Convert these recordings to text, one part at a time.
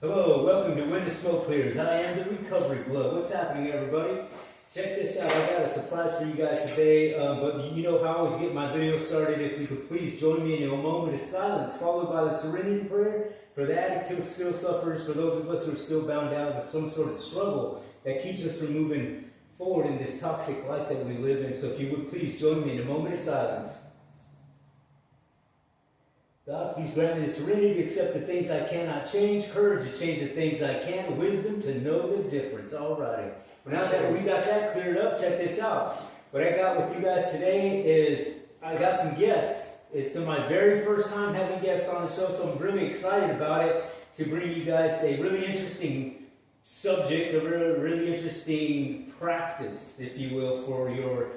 Hello, welcome to When the Smoke Clears. I am the Recovery Glove. What's happening, everybody? Check this out. I got a surprise for you guys today, but you know how I always get my video started. If you could please join me in a moment of silence, followed by the serenity prayer for the addict who still suffers, for those of us who are still bound down with some sort of struggle that keeps us from moving forward in this toxic life that we live in. So if you would please join me in a moment of silence. God, please grant me the serenity to accept the things I cannot change, courage to change the things I can, wisdom to know the difference. All righty. Well, now that we got that cleared up, check this out. What I got with you guys today is I got some guests. It's my very first time having guests on the show, so I'm really excited about it to bring you guys a really interesting subject, a really interesting practice, if you will, for your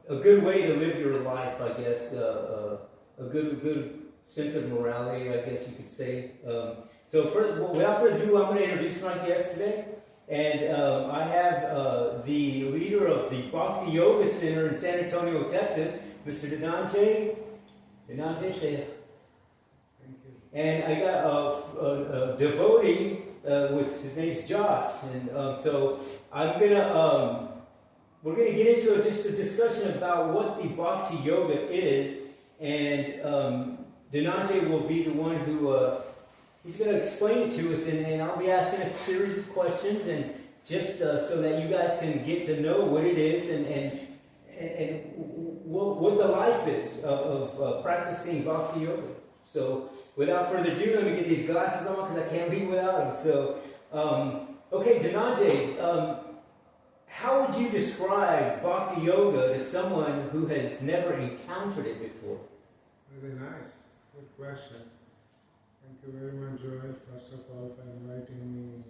a good way to live your life, I guess. A good sense of morality, I guess you could say. So without further ado, I'm going to introduce my guest today. And I have the leader of the Bhakti Yoga Center in San Antonio, Texas, Mr. Dhananjay. Dhananjay, say it. Thank you. And I got a devotee with, his name's Josh. And so we're going to get into just a discussion about what the Bhakti Yoga is. And Dhananjay will be the one who he's going to explain it to us, and I'll be asking a series of questions, and just so that you guys can get to know what it is and what the life is of practicing Bhakti Yoga. So without further ado, let me get these glasses on because I can't be without them. So okay, Dhananjay, how would you describe Bhakti Yoga to someone who has never encountered it before? Very nice. Good question. Thank you very much, Joel, first of all, for inviting me.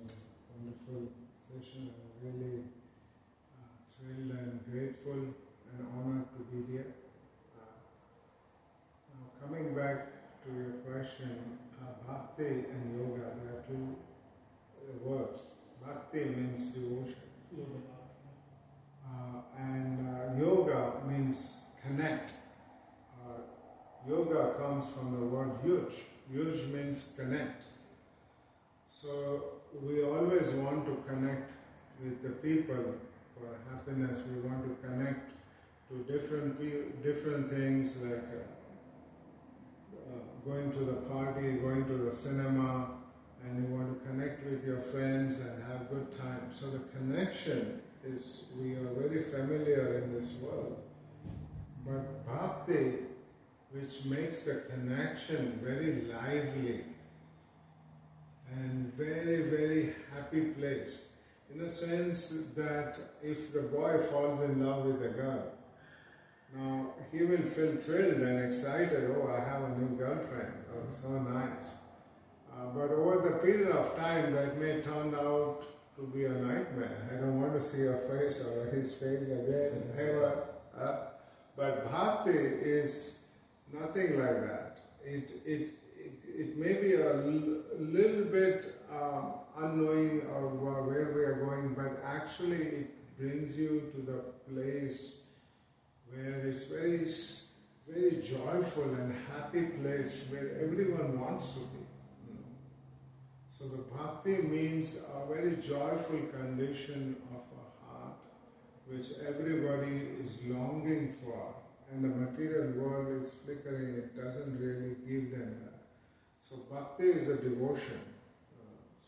Wonderful session. I'm really thrilled and grateful and honored to be here. Now, coming back to your question, Bhakti and Yoga, there are two words. Bhakti means devotion. And yoga means connect. Yoga comes from the word yuj. Yuj means connect. So we always want to connect with the people for happiness. We want to connect to different things like going to the party, going to the cinema, and you want to connect with your friends and have good time. So the connection is, we are very familiar in this world. But bhakti, which makes the connection very lively and very, very happy place, in the sense that if the boy falls in love with a girl, now he will feel thrilled and excited, oh, I have a new girlfriend, oh, so nice. But over the period of time, that may turn out to be a nightmare. I don't want to see her face or his face again, ever. But bhakti is nothing like that. It may be a little bit unknowing of where we are going, but actually it brings you to the place where it's very, very joyful and happy place where everyone wants to be. So the bhakti means a very joyful condition of a heart which everybody is longing for, and the material world is flickering, it doesn't really give them that. So bhakti is a devotion.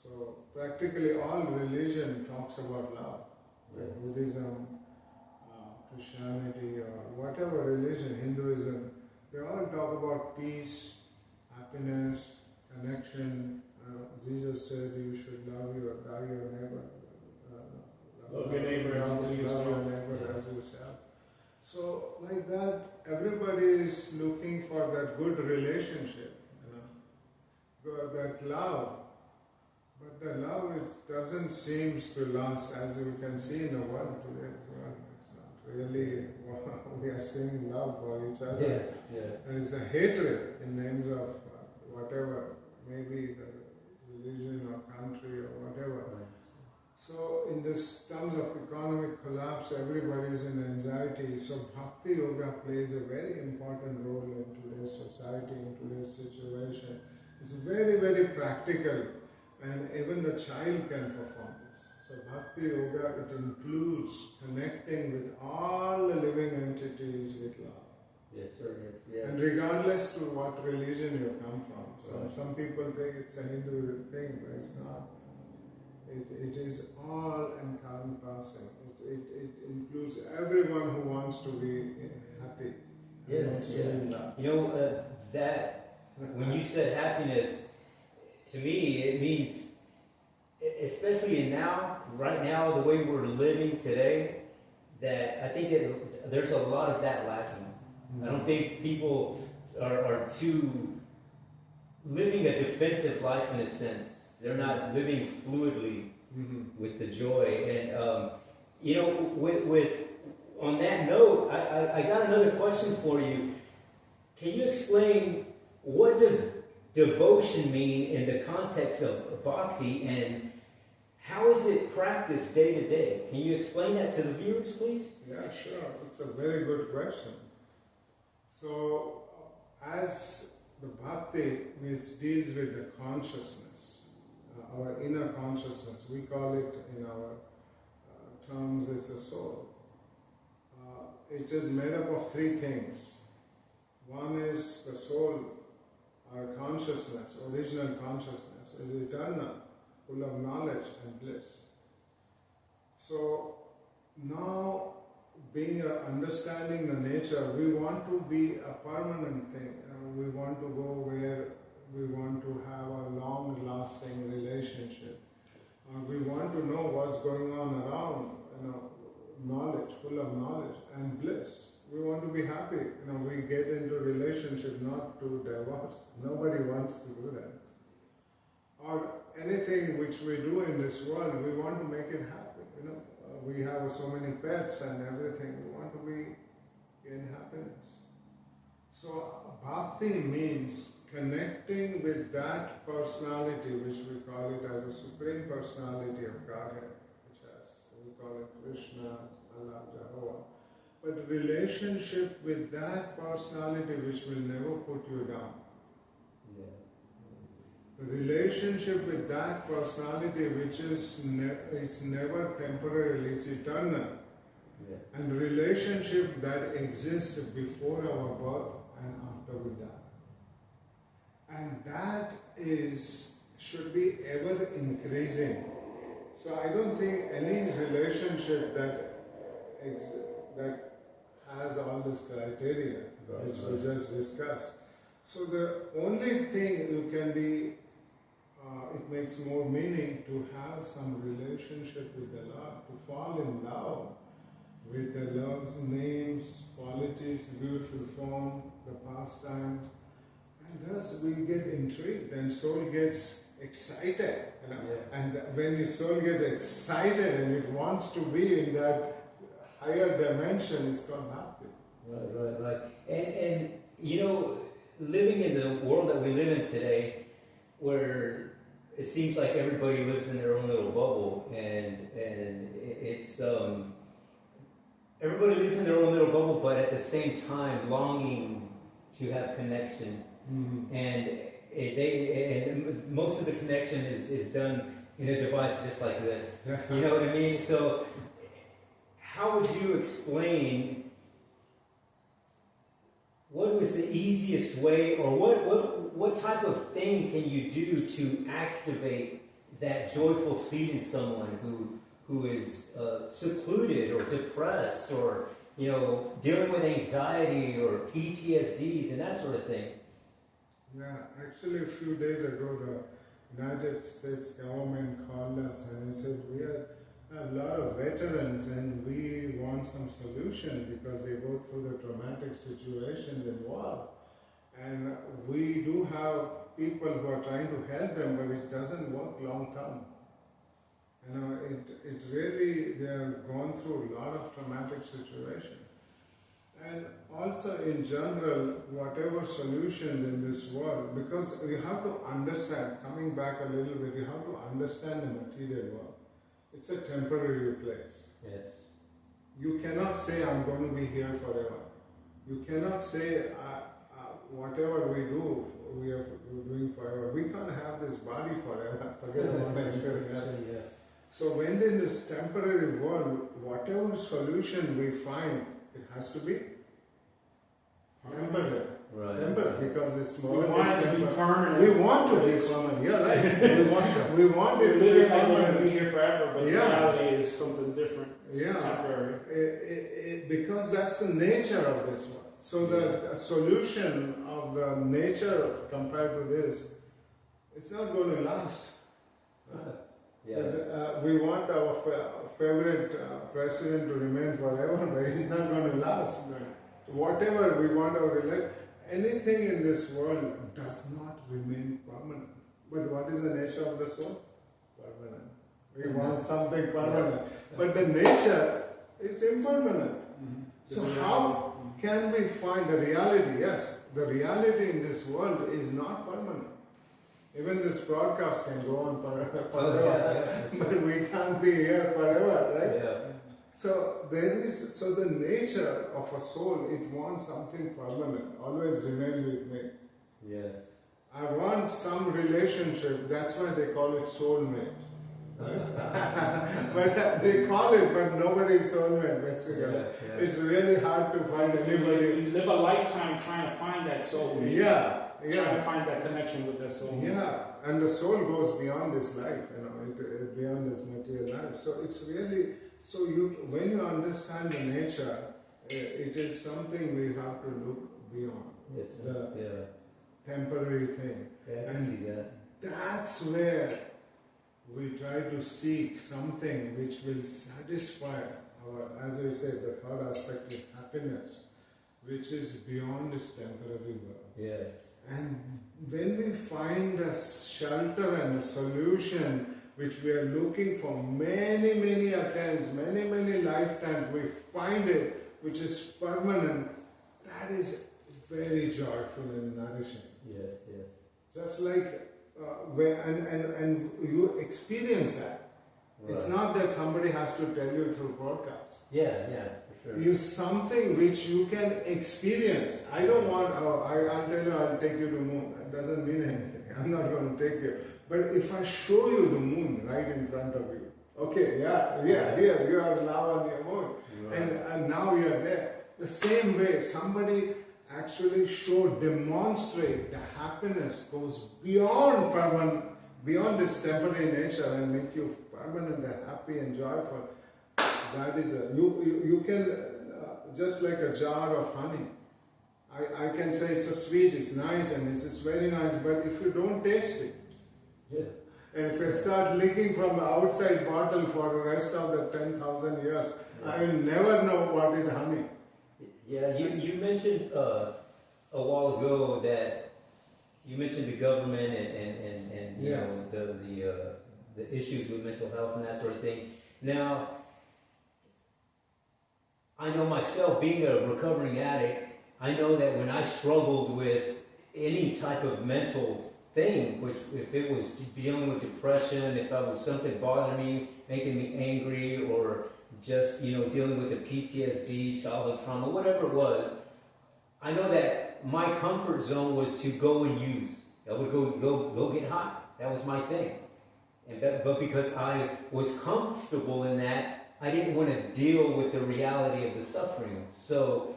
So practically all religion talks about love. Like Buddhism, Christianity, or whatever religion, Hinduism, they all talk about peace, happiness, connection. Jesus said you should love your neighbor. Love your neighbor as yourself. So like that, everybody is looking for that good relationship, that love. But the love, it doesn't seem to last, as you can see in the world today as well. It's not really, we are seeing love for each other. Yes, yes. There is a hatred in names of whatever, maybe the religion or country or whatever. So in this terms of economic collapse, everybody is in anxiety. So Bhakti Yoga plays a very important role in today's society, in today's situation. It's very, very practical. And even the child can perform this. So Bhakti Yoga, it includes connecting with all the living entities with love. Yes, sir. Yes, yes. And regardless to what religion you come from. So Right. some people think it's a Hindu thing, but it's not. It is all encompassing. It includes everyone who wants to be happy. Yes, yeah. That when you said happiness, to me it means, especially right now, the way we're living today, that I think that there's a lot of that lacking. I don't think people are too living a defensive life in a sense. They're not living fluidly with the joy. And with on that note, I got another question for you. Can you explain what does devotion mean in the context of bhakti, and how is it practiced day to day? Can you explain that to the viewers, please? Yeah, sure. It's a very good question. So, as the bhakti, which deals with the consciousness, our inner consciousness, we call it in our terms, it's a soul. It is made up of three things. One is the soul, our consciousness, original consciousness, is eternal, full of knowledge and bliss. So now, understanding the nature, we want to be a permanent thing. We want to go where we want to have a long-lasting relationship. We want to know what's going on around, knowledge, full of knowledge and bliss. We want to be happy. We get into relationship not to divorce. Nobody wants to do that. Or anything which we do in this world, we want to make it happy. We have so many pets and everything. We want to be in happiness. So bhakti means connecting with that personality, which we call it as a supreme personality of Godhead, we call it Krishna, Allah, Jehovah. But relationship with that personality which will never put you down. The relationship with that personality which is never temporary, it's eternal. And relationship that exists before our birth and after we die. And that should be ever increasing. So I don't think any relationship that has all this criteria, which we just discussed. So the only thing you can be, it makes more meaning to have some relationship with the Lord, to fall in love with the Lord's names, qualities, beautiful form, the pastimes. And thus we get intrigued and soul gets excited. And when your soul gets excited and it wants to be in that higher dimension, it's called bhakti. Right. And living in the world that we live in today, where it seems like everybody lives in their own little bubble, and it's everybody lives in their own little bubble, but at the same time longing to have connection. And most of the connection is done in a device just like this. You know what I mean? So how would you explain what was the easiest way, or what type of thing can you do to activate that joyful seed in someone who is secluded or depressed, or dealing with anxiety or PTSDs and that sort of thing? Yeah, actually a few days ago the United States government called us and they said we have a lot of veterans and we want some solution because they go through the traumatic situations in war. And we do have people who are trying to help them, but it doesn't work long term. It really, they have gone through a lot of traumatic situations. And also in general, whatever solutions in this world, because you have to understand, coming back a little bit, you have to understand the material world. It's a temporary place. Yes. You cannot say, I'm going to be here forever. You cannot say, whatever we do, we're doing forever. We can't have this body forever. Forget about everything else. Yes. So when in this temporary world, whatever solution we find, it has to be temporary. Right. Temporary, because it's We more. want it to be permanent. We want to be permanent. Yeah, right. we want it to be Living like we're going to permanent. be here forever, but Yeah. reality is something different. It's Yeah. temporary. Because that's the nature of this world. So the solution of the nature compared to this, it's not going to last. Yeah. We want our favorite president to remain forever, but he's not going to last. Right. Whatever we want our anything in this world does not remain permanent. But what is the nature of the soul? Permanent. We want something permanent. But the nature is impermanent. Mm-hmm. So how can we find the reality? Yes, the reality in this world is not permanent. Even this broadcast can go on forever, but we can't be here forever, right? Yeah. So the nature of a soul, it wants something permanent. Always remain with me. Yes. I want some relationship. That's why they call it soulmate. But they call it, but nobody is soulmate. Basically, it's really hard to find anybody. You live a lifetime trying to find that soul. Yeah, Trying to find that connection with that soul. Yeah, and the soul goes beyond this life, beyond this material life. So it's really, when you understand the nature, it is something we have to look beyond. Yes. The temporary thing. Yeah, I can see that. That's where we try to seek something which will satisfy our, as I said, the third aspect is happiness, which is beyond this temporary world. Yes. And when we find a shelter and a solution which we are looking for many, many attempts, many, many lifetimes, we find it, which is permanent, that is very joyful and nourishing. Yes, yes. Just like, and you experience that. Right. It's not that somebody has to tell you through broadcast. Yeah, for sure. You something which you can experience. I don't want, I'll tell you, I'll take you to moon. That doesn't mean anything. I'm not going to take you. But if I show you the moon right in front of you, okay, here, you are now on your moon. Right. And now you are there. The same way, somebody actually demonstrate the happiness goes beyond this temporary nature and make you permanent and happy and joyful. That is you can, just like a jar of honey. I can say it's a sweet, it's nice, and it's very nice, but if you don't taste it, and if I start licking from the outside bottle for the rest of the 10,000 years, I will never know what is honey. Yeah, you mentioned a while ago that you mentioned the government and you Yes. know the issues with mental health and that sort of thing. Now, I know myself, being a recovering addict, I know that when I struggled with any type of mental thing, which if it was dealing with depression, if I was something bothering me, making me angry, or just dealing with the PTSD, childhood trauma, whatever it was, I know that my comfort zone was to go and use. I would go get high. That was my thing. But because I was comfortable in that, I didn't want to deal with the reality of the suffering. So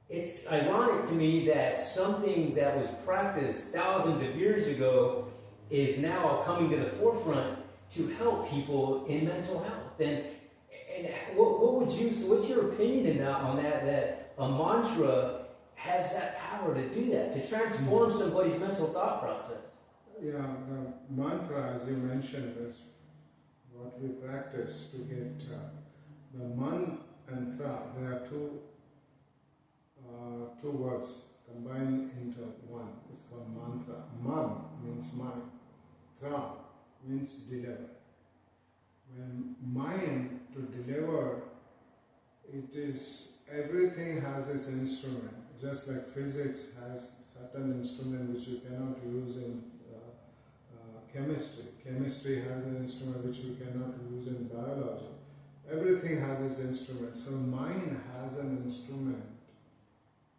it's ironic to me that something that was practiced thousands of years ago is now coming to the forefront to help people in mental health. And what's your opinion on that? That a mantra has that power to do that, to transform somebody's mental thought process. Yeah, the mantra, as you mentioned, is what we practice to get the man and tra. There are two words combined into one. It's called mantra. Man means mind. Tra means deliver. When mind to deliver, it is, everything has its instrument. Just like physics has certain instrument which you cannot use in chemistry. Chemistry has an instrument which you cannot use in biology. Everything has its instrument. So mind has an instrument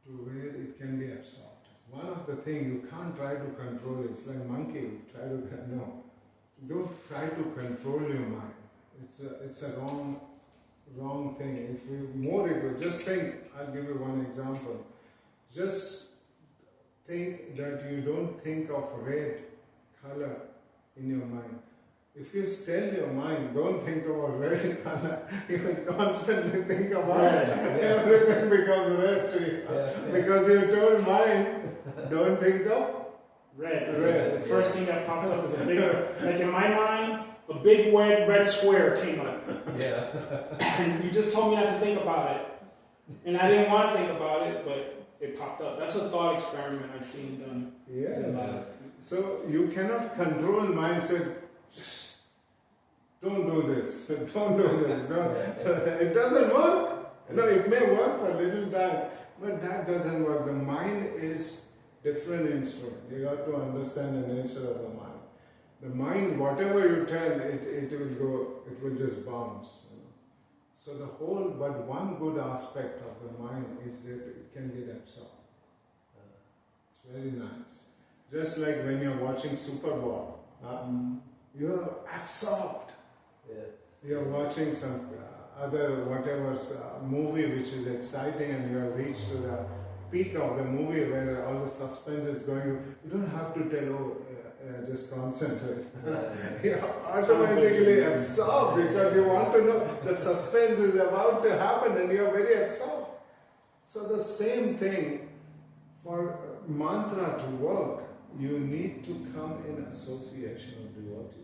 to where it can be absorbed. one of the things you can't try to control it. It's like monkey, try to, no. Don't try to control your mind. It's a wrong thing. If you more it, just think, I'll give you one example. Just think that you don't think of red color in your mind. If you tell your mind, don't think about red color, you will constantly think about everything becomes red to you. Because you told mind, don't think of red. The first thing that pops up is a big, like in my mind, a big red square came up. Yeah. And you just told me not to think about it. And I didn't want to think about it, but it popped up. That's a thought experiment I've seen done. Yes. So you cannot control mind, say, just don't do this, don't do this. It doesn't work. No, it may work for a little time, but that doesn't work. The mind is different instrument. You have to understand the nature of the mind. The mind, whatever you tell, it will go, it will just bounce. So the whole, but one good aspect of the mind is that it can get absorbed. It's very nice. Just like when you're watching Super Bowl, you're absorbed. You're watching some other whatever movie which is exciting, and you have reached to the peak of the movie where all the suspense is going. You don't have to tell, just concentrate. You're automatically absorbed because you want to know the suspense is about to happen and you're very absorbed. So the same thing, for mantra to work, you need to come in association of devotees.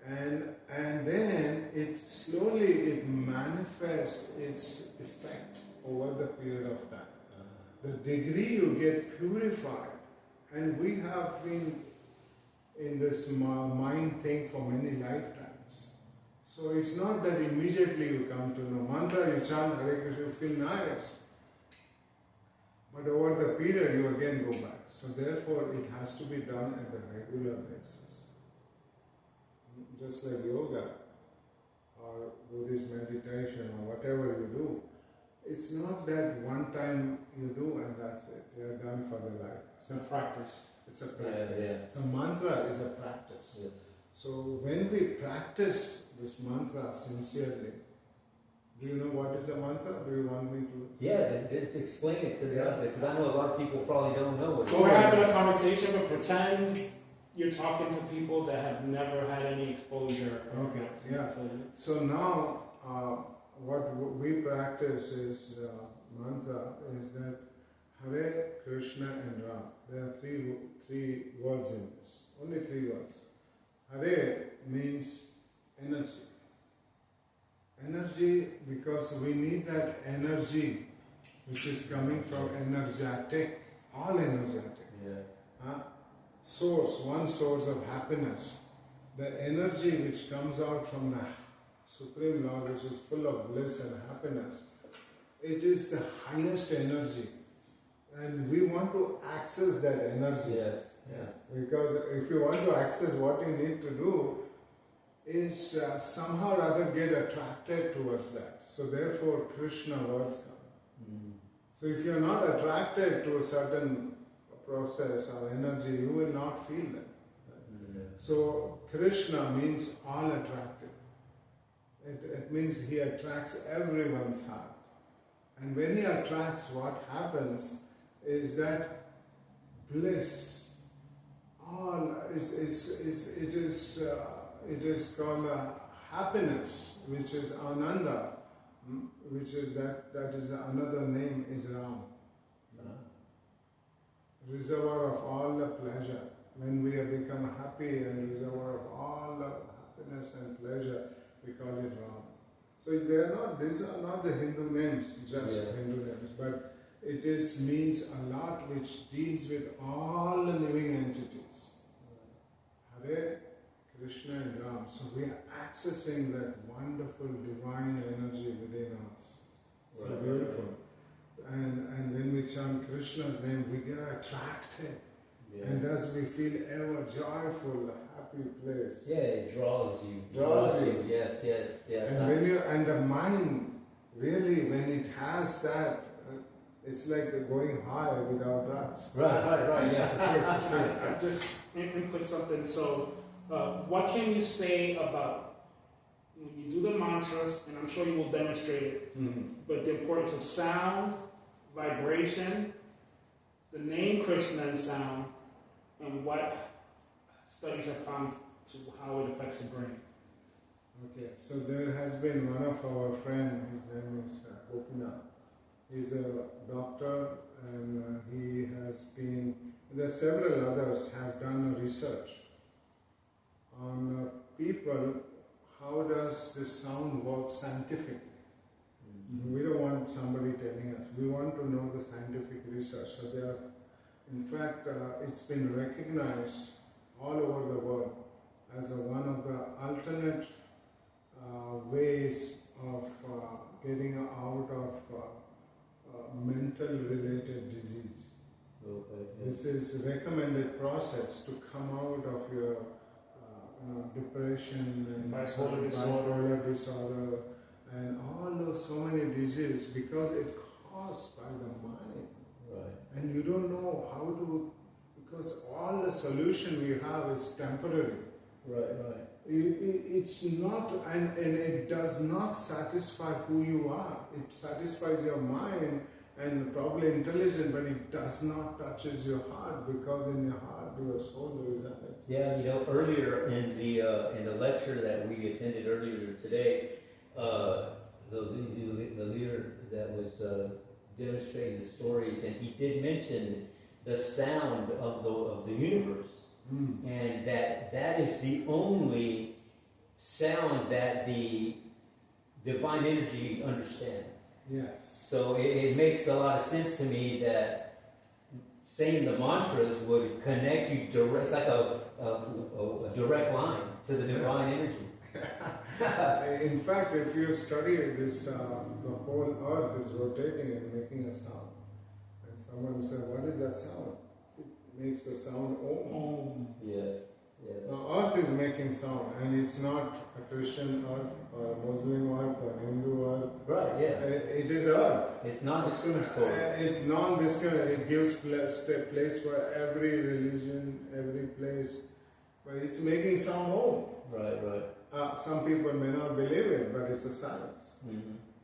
And then it slowly manifests its effect over the period of time. The degree you get purified, and we have been in this mind thing for many lifetimes. So it's not that immediately you come to know mantra, you chant Hare Krishna, you feel nice. But over the period you again go back. So therefore it has to be done at a regular basis. Just like yoga or Buddhist meditation or whatever you do, it's not that one time you do and that's it. You're done for the life. It's a practice. It's a practice. So mantra is a practice. Yeah. So when we practice this mantra sincerely, do you know what is a mantra? Do you want me to? Yeah, just explain it to the others, because I know a lot of people probably don't know what. So we're having a conversation, but pretend you're talking to people that have never had any exposure. Okay, yeah. So now, what we practice is mantra is that Hare, Krishna and Ram. There are three words in this. Only three words. Hare means energy. Energy, because we need that energy which is coming from energetic, all energetic. Source, one source of happiness. The energy which comes out from the Supreme Lord, which is full of bliss and happiness, it is the highest energy. And we want to access that energy. Yes. Because if you want to access, what you need to do is somehow or other get attracted towards that. So therefore Krishna words come. So if you are not attracted to a certain process or energy, you will not feel that. So Krishna means all attractive. It means he attracts everyone's heart. And when he attracts, what happens is that bliss, it is called happiness, which is Ananda, which is that is another name is Ram. Reservoir of all the pleasure. When we have become happy and reservoir of all the happiness and pleasure, we call it Ram. So these are not the Hindu names, just Hindu names, but it means a lot which deals with all the living entities. Hare, Krishna and Ram. So we are accessing that wonderful divine energy within us. So beautiful. And when we chant Krishna's name, we get attracted. And thus we feel ever joyful, happy place. Yeah, it draws you. Draws you. Yes. And and the mind, really, when it has that, It's like going high without drugs. Right, yeah, for sure. Just input something. So, what can you say about when you do the mantras, and I'm sure you will demonstrate it, but the importance of sound, vibration, the name Krishna and sound, and what studies have found to how it affects the brain? Okay, so there has been one of our friends, his name is Gopinath. He's a doctor, and he has been, there are several others have done a research on people, how does this sound work scientifically. We don't want somebody telling us, we want to know the scientific research. So there are, in fact, it's been recognized all over the world as one of the alternate ways of getting out of mental related disease. This is a recommended process to come out of your depression and bipolar disorder and all those so many diseases, because it's caused by the mind. Right. And you don't know how to, because all the solution we have is temporary. Right. It's not, and it does not satisfy who you are. It satisfies your mind and probably intelligence, but it does not touches your heart, because in your heart your soul resides. Yeah, earlier in the lecture that we attended earlier today, the leader that was demonstrating the stories, and he did mention the sound of the universe. And that is the only sound that the divine energy understands. Yes. So it makes a lot of sense to me that saying the mantras would connect you direct. It's like a direct line to the divine energy. In fact, if you study this, the whole earth is rotating and making a sound. And someone said, what is that sound? Makes the sound Om. Yes. Now earth is making sound, and it's not a Christian earth or a Muslim earth or Hindu earth. Right, yeah. It is earth. It's non-discriminatory. It's non-discriminatory. It gives place for every religion, every place. But it's making sound Om. Right. Some people may not believe it, but it's a science.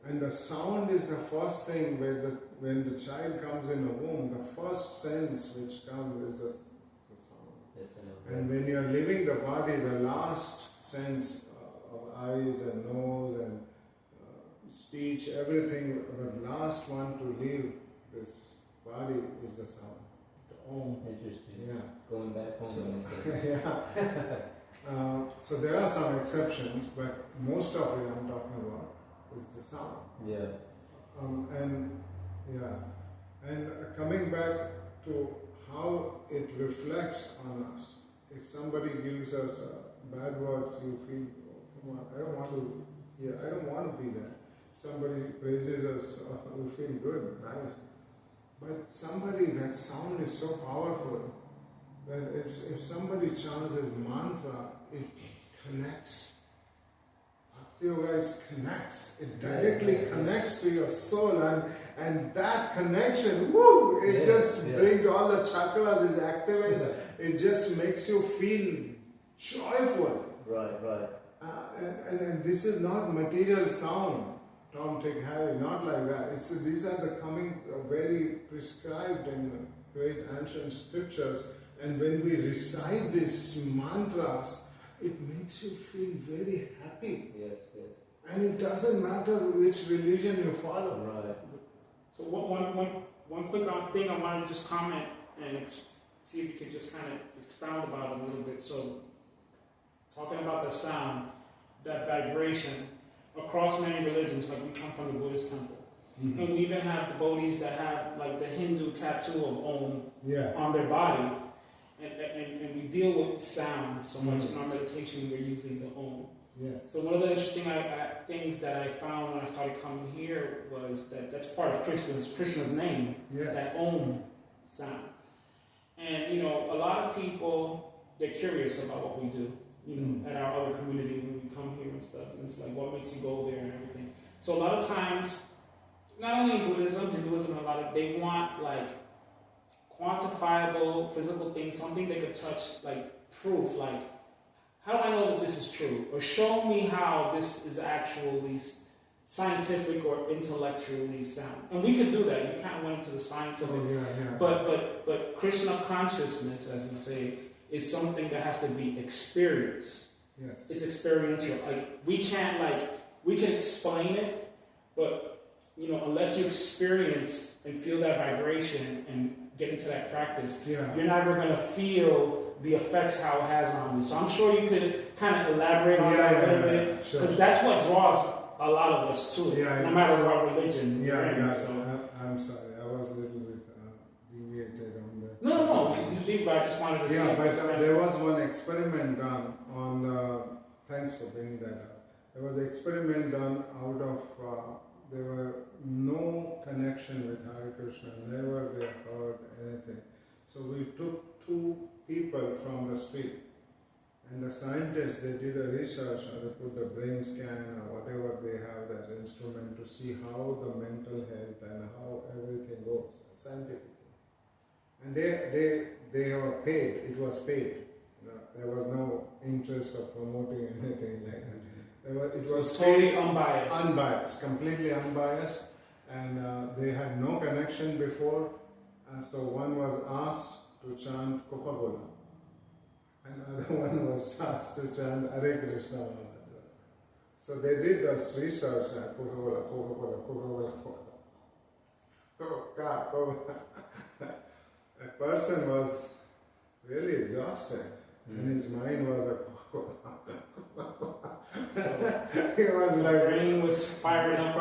And the sound is the first thing when the child comes in the womb, the first sense which comes is the sound. Yes, I know. And when you are leaving the body, the last sense of eyes and nose and speech, everything, the last one to leave this body is the sound. The Om. Interesting. Yeah. Going back home. So there are some exceptions, but most of it I'm talking about is the sound. Yeah. And coming back to how it reflects on us. If somebody gives us bad words, you feel, oh, come on, I don't want to hear, I don't want to be there. Somebody praises us, we feel good, nice. But somebody, that sound is so powerful that if somebody chants his mantra, it connects. Bhakti Yoga connects. It directly connects to your soul, and that connection, it just brings all the chakras, it activates, it just makes you feel joyful. Right. And this is not material sound, Tom, Dick, Harry, not like that. These are the very prescribed in great ancient scriptures, and when we recite these mantras, it makes you feel very happy. Yes. And it doesn't matter which religion you follow. Right. So one quick thing I wanted to just comment and see if you could just kind of expound about it a little bit. So talking about the sound, that vibration across many religions, like we come from the Buddhist temple. And we even have devotees that have like the Hindu tattoo of Om on their body. And we deal with sound so much in our meditation, we're using the Om. Yes. So one of the interesting things that I found when I started coming here was that's part of Krishna's name, that Om sound. And a lot of people, they're curious about what we do, at our other community when we come here and stuff. And it's like, what makes you go there and everything. So a lot of times, not only in Buddhism, Hinduism, a lot of, they want like quantifiable physical things, something they could touch, like proof, like how do I know that this is true? Or show me how this is actually scientific or intellectually sound. And we could do that. You can't went into the science of it. But Krishna consciousness, as we say, is something that has to be experienced. Yes. It's experiential. Like we can explain it, but unless you experience and feel that vibration and get into that practice, you're never going to feel the effects how it has on you. So I'm sure you could kind of elaborate on that a little bit, because that's what draws a lot of us to it, no matter what religion you're in. So. I'm sorry, I was a little bit deviated on that. No, I just wanted to say. But there was one experiment done on, thanks for bringing that up. There was an experiment done out of, there were no connection with Hare Krishna, never they heard anything. So we took 2 people from the street, and the scientists, they did a research, and they put the brain scan or whatever they have that instrument to see how the mental health and how everything goes scientifically. And they were paid, it was paid. There was no interest of promoting anything like that. It was totally unbiased. Unbiased, completely unbiased, and they had no connection before. So one was asked to chant Coca-Cola, and other one was asked to chant Hare Krishna. So they did this research, Coca-Cola, Coca-Cola, Coca-Cola, Coca-Cola. A person was really exhausted, and his mind was a Coca-Cola. He was like, brain was fired up.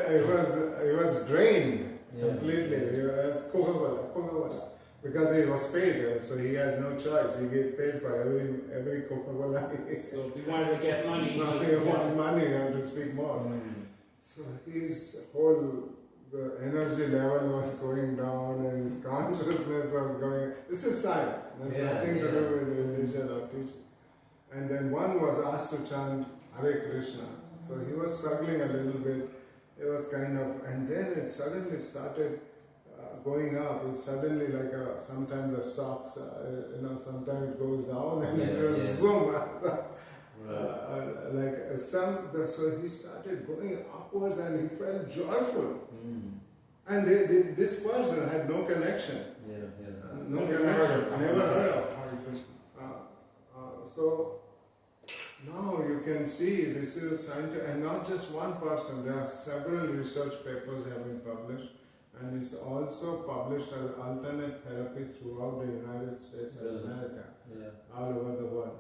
He was drained completely. He was Coca-Cola. Because he was paid, so he has no choice. He gets paid for every Coca-Cola. So if he wanted to get money, he wants money, you have to speak more. So his whole the energy level was going down, and his consciousness was going. This is science. There's nothing to do with religion or teaching. And then one was asked to chant Hare Krishna. So he was struggling a little bit. It was kind of, and then it suddenly started going up. It's suddenly like sometimes the stocks, sometimes it goes down and it goes zoom. So he started going upwards and he felt joyful. And this person had no connection. No connection. Never heard of Hare Krishna. So now you can see this is a scientific, and not just one person. There are several research papers have been published, and it's also published as alternate therapy throughout the United States and America, all over the world.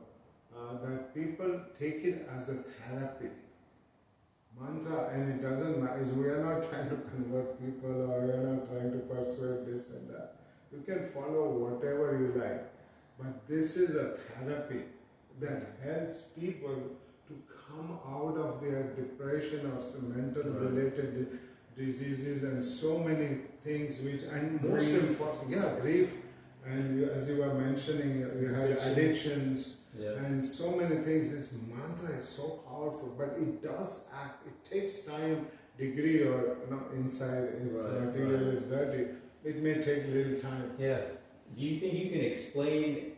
That people take it as a therapy. Mantra, and it doesn't matter. We are not trying to convert people, or we are not trying to persuade this and that. You can follow whatever you like, but this is a therapy that helps people to come out of their depression or some mental related diseases and so many things which, and most important, grief, and as you were mentioning, you had addictions and so many things. This mantra is so powerful, but it does act. It takes time, degree, or inside is material is dirty. It may take a little time. Yeah. Do you think you can explain?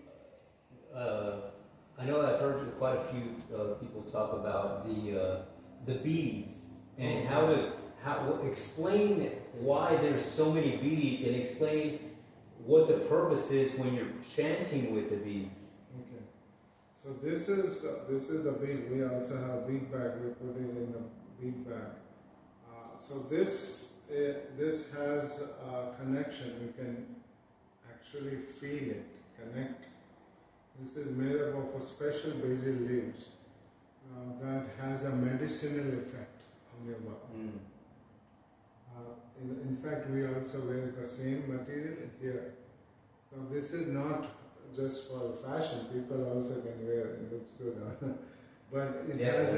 I know I've heard quite a few people talk about the beads and how explain why there's so many beads, and explain what the purpose is when you're chanting with the beads. Okay. So this is the bead. We also have bead bag. We put it in the bead bag. So this has a connection. You can actually feel it, connect. This is made up of a special basil leaves that has a medicinal effect on your body. In fact, we also wear the same material here. So this is not just for fashion. People also can wear it. It looks good. But it has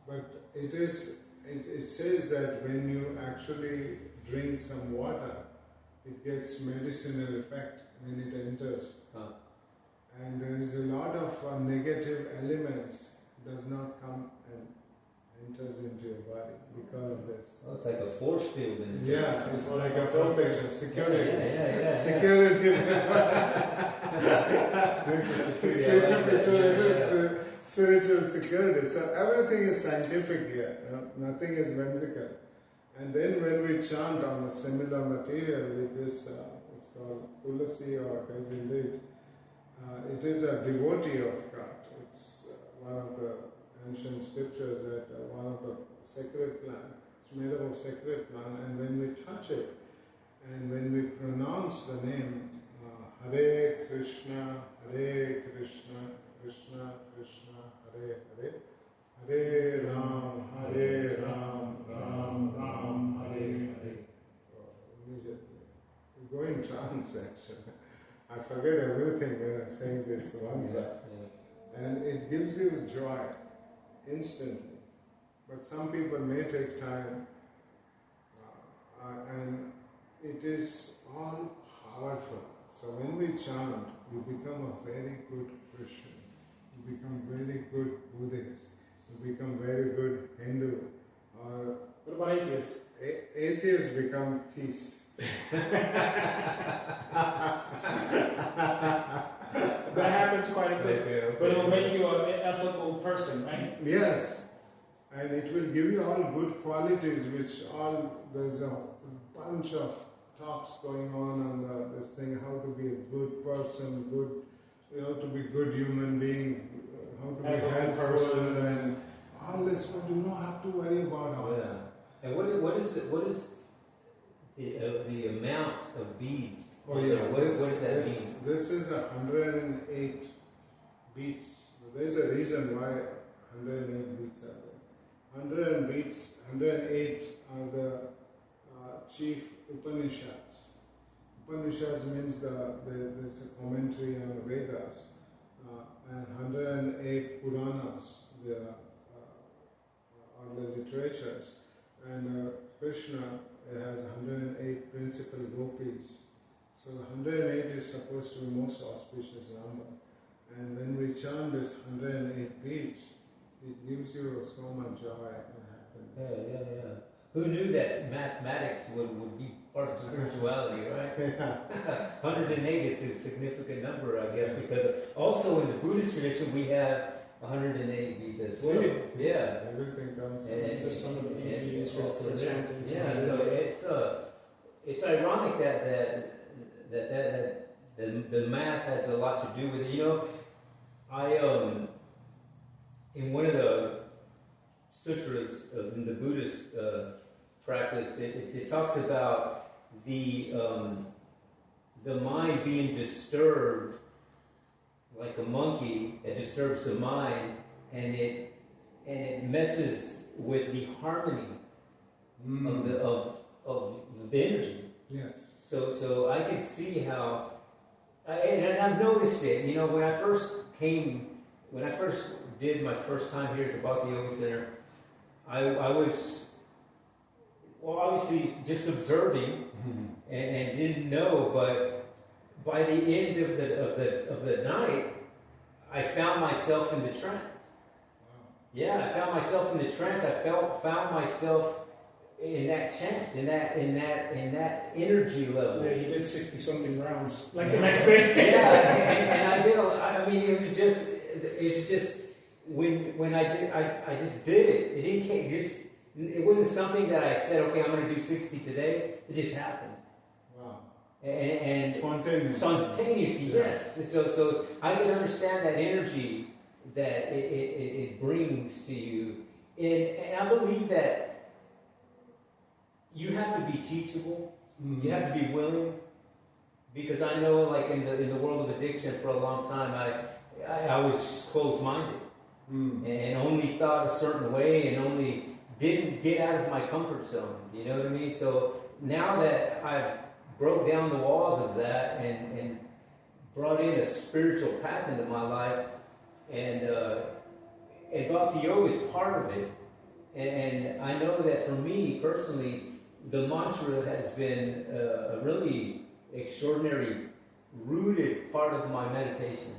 But it says that when you actually drink some water, it gets medicinal effect when it enters. And there is a lot of negative elements does not come and enters into your body because of this. Oh, it's like a force field in a sense. Yeah, it's like a protection, security. Yeah. Security. Spiritual security. Spiritual security. So everything is scientific here. Nothing is whimsical. And then when we chant on a similar material with this, it's called Tulasi or Kazilid, it is a devotee of God. It's one of the ancient scriptures that one of the sacred plant. It's made up of sacred plant, and when we touch it, and when we pronounce the name Hare Krishna, Krishna Krishna, Hare Hare, Hare Ram, Ram Ram, Hare Hare. Immediately, we go in trance actually. I forget everything when I'm saying this one class. And it gives you joy instantly. But some people may take time, and it is all powerful. So when we chant, you become a very good Christian. You become very good Buddhist. You become very good Hindu. Or what about atheists? Atheists become theists. That happens quite a bit, but it will make you an ethical person, right? Yes, and it will give you all good qualities, there's a bunch of talks going on this thing, how to be a good person, to be good human being, how to be helpful, and all this, but you don't have to worry about all that. And what is the amount of beads? Oh yeah, what does that mean? This is 108 beats. There's a reason why 108 beats are there. 108 are the chief Upanishads. Upanishads means there's a commentary on the Vedas, and 108 Puranas, are the literatures, and Krishna has 108 principal gopis. So 108 is supposed to be most auspicious number. And when we chant this 108 beats, it gives you so much joy and happiness. Yeah. Who knew that mathematics would be part of spirituality, right? Yeah. 108 is a significant number, I guess, because also in the Buddhist tradition we have 108 beads as well. Yeah. Everything comes. These are some of the beads we use for chanting. Yeah, so it's ironic that the math has a lot to do with it. You know, I in one of the sutras in the Buddhist practice, it talks about the mind being disturbed like a monkey. It disturbs the mind, and it messes with the harmony of the energy. Yes. So I can see how, and I've noticed it. You know, when I first did my first time here at the Bhakti Yoga Center, I was, well, obviously just observing and didn't know, but by the end of the night, I found myself in the trance. Wow. Yeah, I found myself in the trance. I found myself in that chant, in that energy level. Yeah, he did 60-something rounds, like the next day. Yeah, and I did. I mean, it was just when I did, I just did it. It wasn't something that I said, okay, I'm going to do 60 today. It just happened. Wow. And Spontaneous. Spontaneously, yes. So I can understand that energy that it brings to you, and I believe that you have to be teachable. Mm-hmm. You have to be willing, because I know, like in the world of addiction, for a long time, I was closed-minded and only thought a certain way and only didn't get out of my comfort zone. You know what I mean? So now that I've broke down the walls of that and brought in a spiritual path into my life, and Bhakti Yoga is part of it. And I know that for me personally, the mantra has been a really extraordinary, rooted part of my meditation.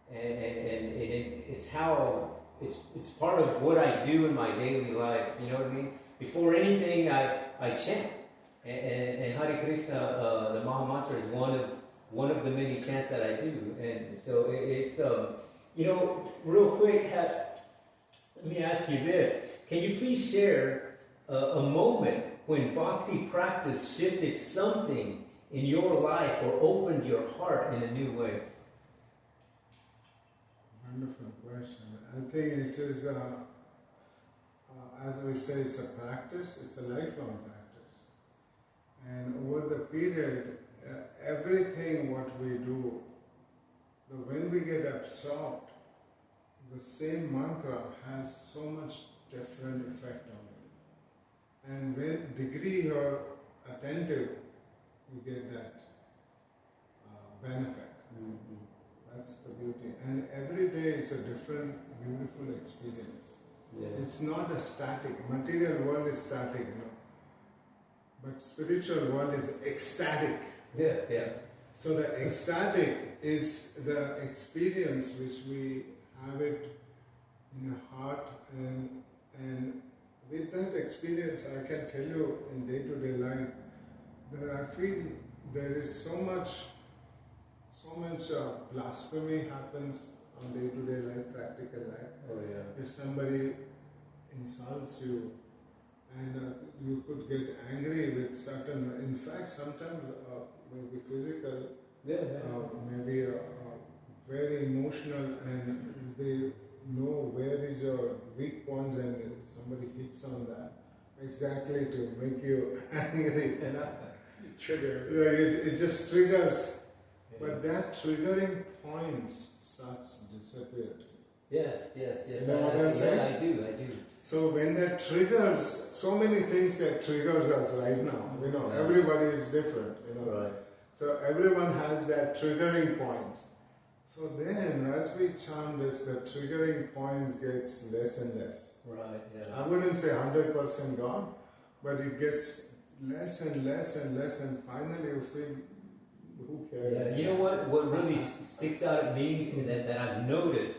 And it's how it's part of what I do in my daily life. You know what I mean? Before anything, I chant, and Hare Krishna, the Maha Mantra, is one of the many chants that I do, and so it's you know, real quick. Let me ask you this: can you please share a moment when bhakti practice shifted something in your life or opened your heart in a new way? Wonderful question. I think it is, as we say, it's a practice, it's a lifelong practice. And over the period, everything what we do, when we get absorbed, the same mantra has so much different effect on it. And when degree you're attentive, you get that benefit. Mm-hmm. That's the beauty. And every day is a different, beautiful experience. Yeah. It's not a static. Material world is static, you know. But spiritual world is ecstatic. Yeah, yeah. So the ecstatic is the experience which we have it in the heart, and with that experience I can tell you in day-to-day life that I feel there is so much blasphemy happens on day-to-day life, practical life. Oh yeah. If somebody insults you, and you could get angry with certain, in fact sometimes maybe physical, maybe very emotional, and they know where is your weak points and somebody hits on that exactly to make you angry. Trigger. It just triggers. But that triggering points starts to disappear. Yes. You know what I'm saying? I do. So when that triggers, so many things that triggers us right now. You know, everybody is different. You know, right. So everyone has that triggering point. So then, as we chant this, the triggering points gets less and less. Right. Yeah. I wouldn't say 100% gone, but it gets less and less and less, and finally you feel, who cares? Yeah, you know what really sticks out at me that I've noticed,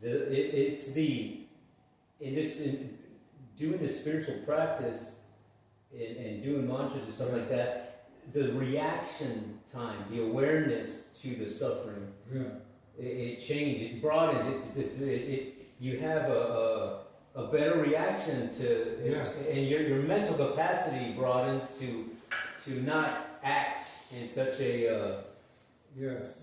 in doing the spiritual practice and doing mantras and stuff like that, the reaction time, the awareness to the suffering, it changes, it broadens, you have a better reaction to, and your mental capacity broadens to not act in such a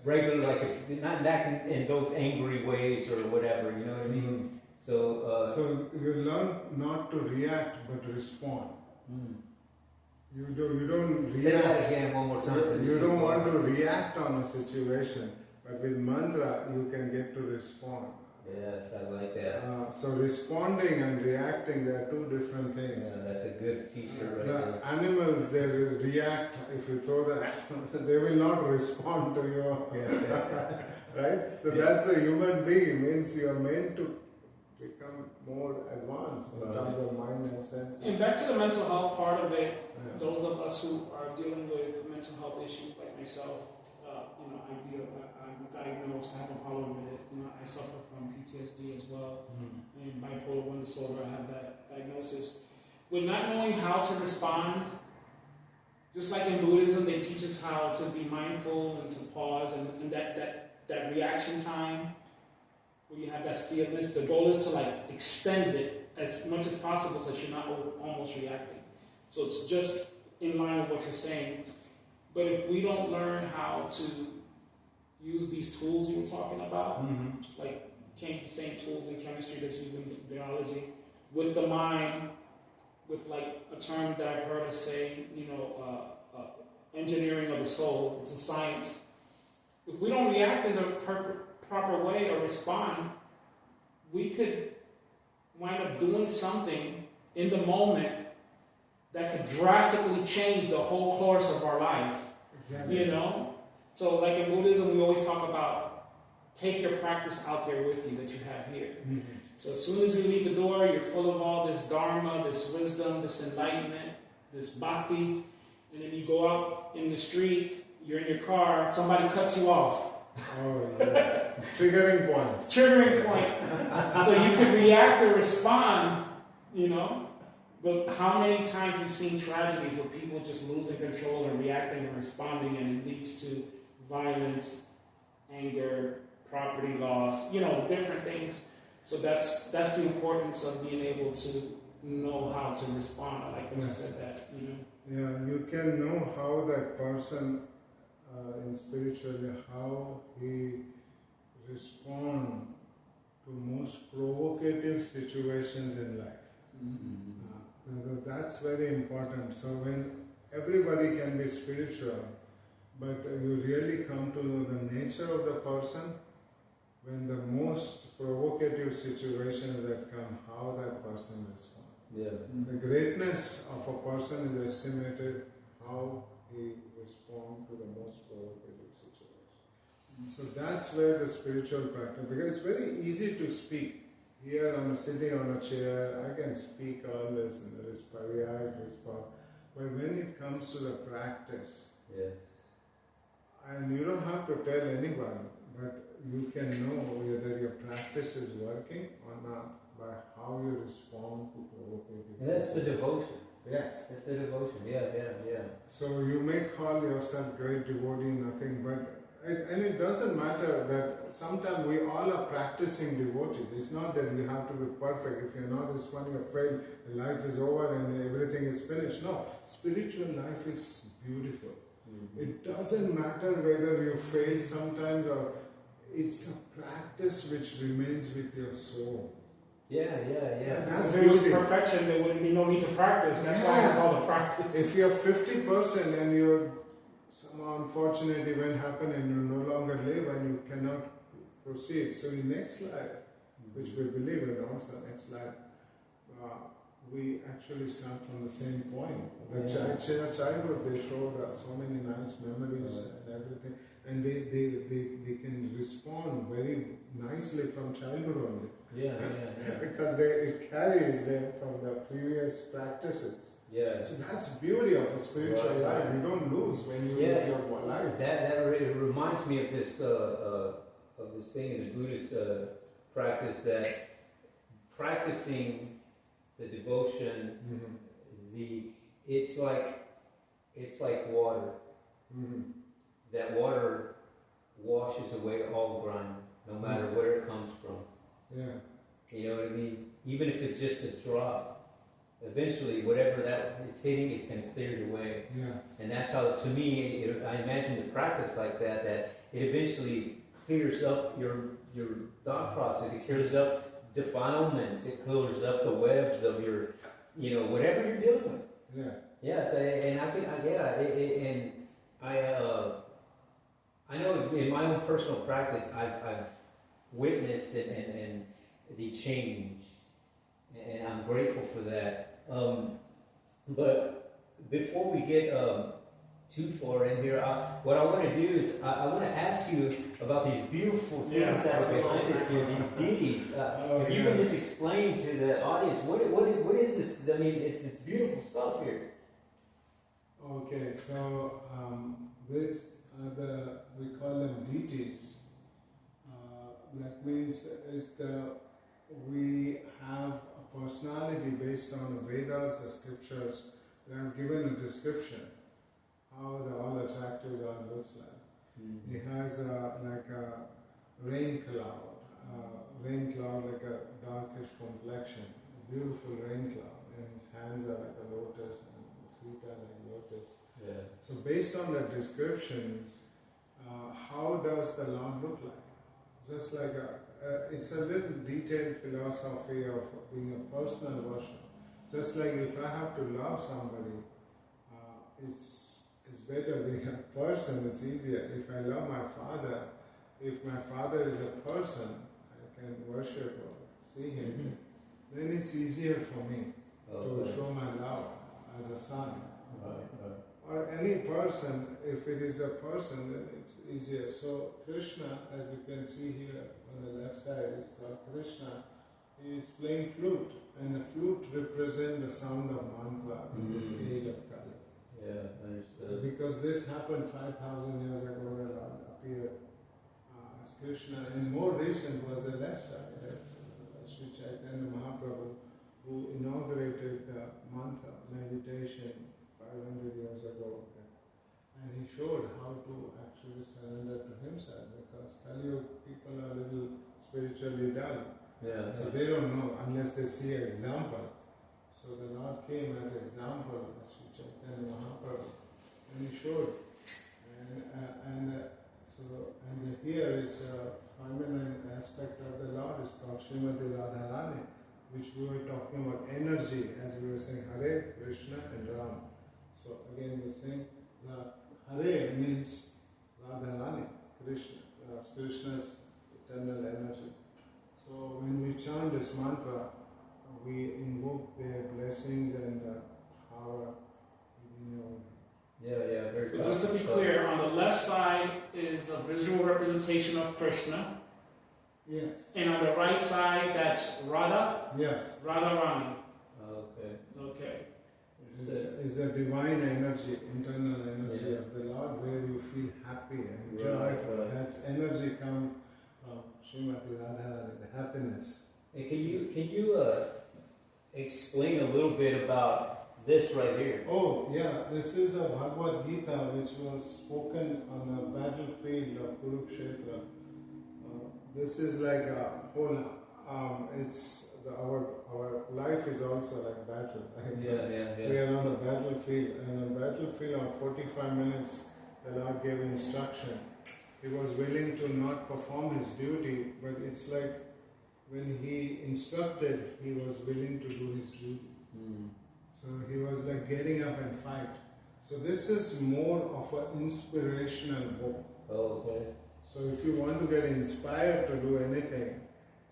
regular, like if not acting in those angry ways or whatever, you know what I mean? Mm-hmm. So you learn not to react but respond. Mm. You don't react. Say that again one more time. You don't want to react on a situation, but with mantra you can get to respond. Yes, I like that. So responding and reacting, they are two different things. Yeah, that's a good t-shirt right there. The animals, they will react if you throw the they will not respond to you. Right? So that's the human being, means you are meant to become more advanced in terms of mind and senses. And back to the mental health part of it, those of us who are dealing with mental health issues like myself, I'm diagnosed, I have a problem with it. I suffer from PTSD as well, and bipolar 1 disorder. I have that diagnosis. With not knowing how to respond, just like in Buddhism, they teach us how to be mindful and to pause, and that reaction time, where you have that stillness. The goal is to extend it as much as possible so that you're not almost reacting. So it's just in line with what you're saying. But if we don't learn how to use these tools you were talking about, like change the same tools in chemistry that's used in biology, with the mind, with a term that I've heard us say, engineering of the soul, it's a science. If we don't react in the proper way or respond, we could wind up doing something in the moment that could drastically change the whole course of our life. Exactly. So like in Buddhism, we always talk about take your practice out there with you that you have here. So as soon as you leave the door, you're full of all this dharma, this wisdom, this enlightenment, this bhakti, and then you go out in the street, you're in your car, somebody cuts you off. Oh, yeah. Triggering points. Triggering point. So you can react or respond, you know. But how many times you've seen tragedies where people just losing control and reacting and responding, and it leads to violence, anger, property loss, you know, different things. So that's the importance of being able to know how to respond. I like that you said that, you know. Yeah, you can know how that person in spiritually, how he respond to most provocative situations in life. That's very important. So when everybody can be spiritual, but you really come to know the nature of the person, when the most provocative situations that come, how that person responds. Yeah. The greatness of a person is estimated how he responds to the most provocative situation. So that's where the spiritual practice, because it's very easy to speak. Here I'm sitting on a chair, I can speak all this and react, respond. But when it comes to the practice, Yes. and you don't have to tell anyone, but you can know whether your practice is working or not by how you respond to provocative. That's the devotion. Yes. That's the devotion. Yeah. So you may call yourself great devotee, nothing but, and it doesn't matter that sometimes we all are practicing devotees. It's not that you have to be perfect. If you're not responding, you're failed, life is over and everything is finished. No, spiritual life is beautiful. It doesn't matter whether you fail sometimes or it's a practice which remains with your soul. Yeah. That's If it was beauty. perfection, there would be no need to practice. That's why it's called a practice. If you're 50% and you're some unfortunate event happened and you no longer live and you cannot proceed, so in next life, which we believe in also, next life, we actually start from the same point. The childhood, they showed us so many nice memories and everything, and they can respond very nicely from childhood only. Yeah. Because it carries them from the previous practices. Yeah. So that's beauty of a spiritual life. You don't lose when you lose your life. That reminds me of this thing in the Buddhist practice, that practicing the devotion, it's like water. That water washes away all grime, no matter where it comes from. Yeah. You know what I mean? Even if it's just a drop. Eventually, whatever that it's hitting, it's going to clear it away. Yes. And that's how, to me, I imagine the practice like that it eventually clears up your thought process. It clears up defilements. It clears up the webs of your, whatever you're dealing with. Yeah. Yes, and I know in my own personal practice, I've witnessed it and the change, and I'm grateful for that. But before we get too far in here, what I want to do is I want to ask you about these beautiful things that are behind us here, these deities. If you can just explain to the audience, what is this? I mean, it's beautiful stuff here. Okay, so this we call them deities. That means we have a personality based on the Vedas, the scriptures. They have given a description how the all attractive God looks like. He has like a rain cloud like a darkish complexion, a beautiful rain cloud, and his hands are like a lotus and his feet are like lotus. Yeah. So based on the descriptions, how does the Lord look like? Just like it's a little detailed philosophy of being a personal worship. Just like if I have to love somebody, it's better being a person, it's easier. If I love my father, if my father is a person, I can worship or see him, then it's easier for me to show my love as a son. Or any person, if it is a person, then it's easier. So Krishna, as you can see here on the left side, is called Krishna. He is playing flute, and the flute represents the sound of mantra in this age of Kali. Yeah, understood. Because this happened 5,000 years ago when Lord appeared. Krishna. And more recent was the left side, that's Sri Chaitanya Mahaprabhu, who inaugurated mantra meditation 500 years ago. And he showed how to actually surrender to himself, because Kali people are a little spiritually dull. Yeah. So they don't know unless they see an example. So the Lord came as an example, as Sri Chaitanya Mahaprabhu, and he showed. And here is a feminine aspect of the Lord, is called Srimati Radharani, which we were talking about energy, as we were saying Hare, Krishna and Ram. So again we sing the Hare means Radharani, Krishna, Krishna's eternal energy. So when we chant this mantra, we invoke their blessings and power, Yeah, very So just to be clear, on the left side is a visual representation of Krishna. Yes. And on the right side, that's Radha. Yes. Radharani. Okay. Okay. It's a divine energy, internal energy of the Lord, where you feel happy and joyful. Right. That energy comes from Srimati Radharani, the happiness. And can you explain a little bit about this right here? Oh, yeah, this is a Bhagavad Gita which was spoken on the battlefield of Kurukshetra. This is like a whole, our life is also like battle. Yeah. We are on a battlefield, and on a battlefield of 45 minutes, the Lord gave instruction. He was willing to not perform his duty, but it's like when he instructed, he was willing to do his duty. So he was like getting up and fight. So this is more of an inspirational book. Oh, okay. So if you want to get inspired to do anything,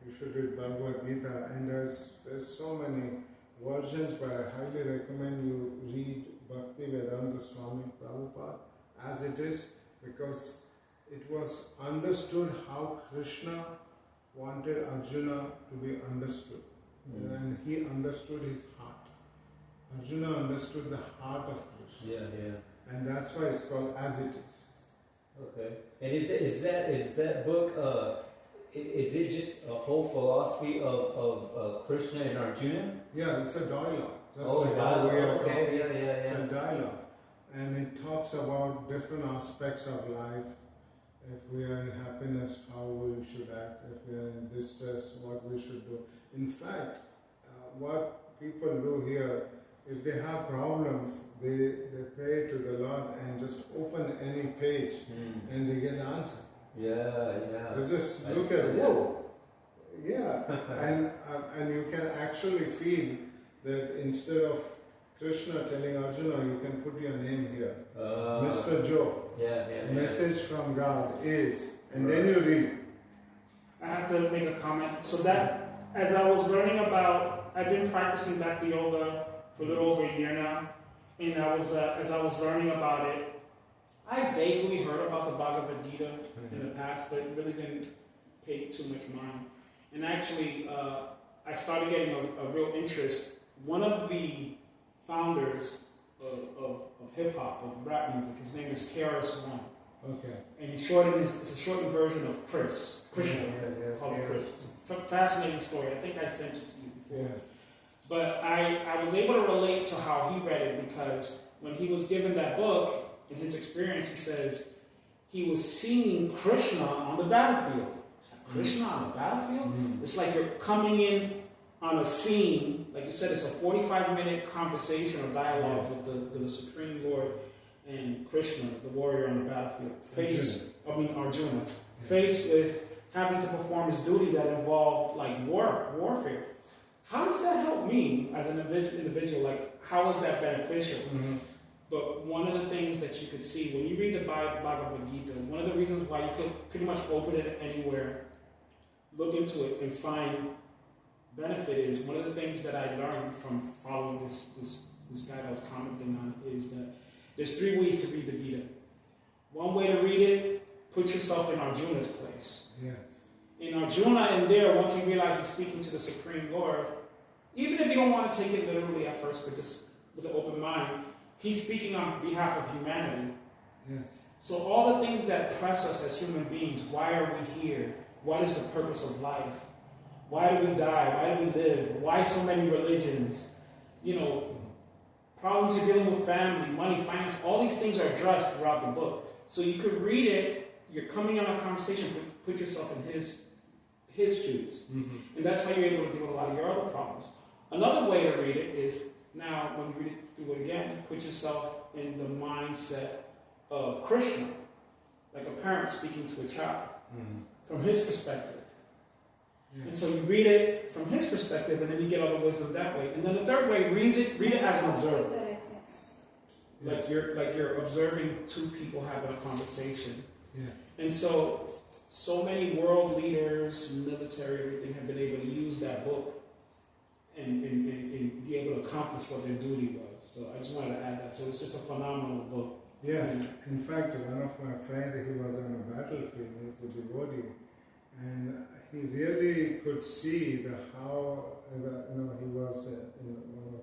you should read Bhagavad Gita. And there's so many versions, but I highly recommend you read Bhakti Vedanta Swami Prabhupada as it is, because it was understood how Krishna wanted Arjuna to be understood. And he understood his heart. Arjuna understood the heart of Krishna. Yeah. And that's why it's called As It Is. Okay. And is that book, is it just a whole philosophy of Krishna and Arjuna? Yeah, it's a dialogue. Just Oh, like dialogue. how we are Okay. talking. Yeah. It's a dialogue. And it talks about different aspects of life. If we are in happiness, how we should act. If we are in distress, what we should do. In fact, what people do here, if they have problems, they pray to the Lord and just open any page and they get an answer. Yeah. They just look at, whoa, yeah. and you can actually feel that instead of Krishna telling Arjuna, you can put your name here. Mr. Joe. Yeah. Message from God is, and then you read. I have to make a comment. So that, as I was learning about, I've been practicing Bhakti Yoga for a little over a year now, and as I was learning about it, I vaguely heard about the Bhagavad Gita in the past, but really didn't pay too much mind. And actually, I started getting a real interest. One of the founders of hip-hop, of rap music, his name is KRS-One. Okay. And it's a shortened version of Krishna, called Chris. It's a fascinating story. I think I sent it to you before. Yeah. But I was able to relate to how he read it, because when he was given that book, in his experience, he says he was seeing Krishna on the battlefield. It's like, Krishna on the battlefield? It's like you're coming in on a scene, like you said, it's a 45-minute conversation or dialogue with the Supreme Lord and Krishna, the warrior on the battlefield. Arjuna. Faced with having to perform his duty that involved like warfare. How does that help me as an individual? Like, how is that beneficial? But one of the things that you could see when you read the Bhagavad Gita, one of the reasons why you could pretty much open it anywhere, look into it, and find benefit is, one of the things that I learned from following this guy that I was commenting on is that there's 3 ways to read the Gita. One way to read it, put yourself in Arjuna's place. Yes. In Arjuna, in there, once he realized he's speaking to the Supreme Lord, even if you don't want to take it literally at first, but just with an open mind, he's speaking on behalf of humanity. Yes. So all the things that press us as human beings, why are we here? What is the purpose of life? Why do we die? Why do we live? Why so many religions? You know, problems you're dealing with family, money, finance, all these things are addressed throughout the book. So you could read it, you're coming on a conversation, put yourself in his shoes. Mm-hmm. And that's how you're able to deal with a lot of your other problems. Another way to read it is, now when you read it through it again, put yourself in the mindset of Krishna, like a parent speaking to a child, from his perspective. Yeah. And so you read it from his perspective, and then you get all the wisdom that way. And then the third way, read it as an observer. Like you're observing two people having a conversation. Yeah. And so many world leaders, military, everything have been able to use that book and be able to accomplish what their duty was. So I just wanted to add that. So it's just a phenomenal book. Yes. In fact, one of my friends, he was on a battlefield. He's a devotee, and he really could see how he was in one of the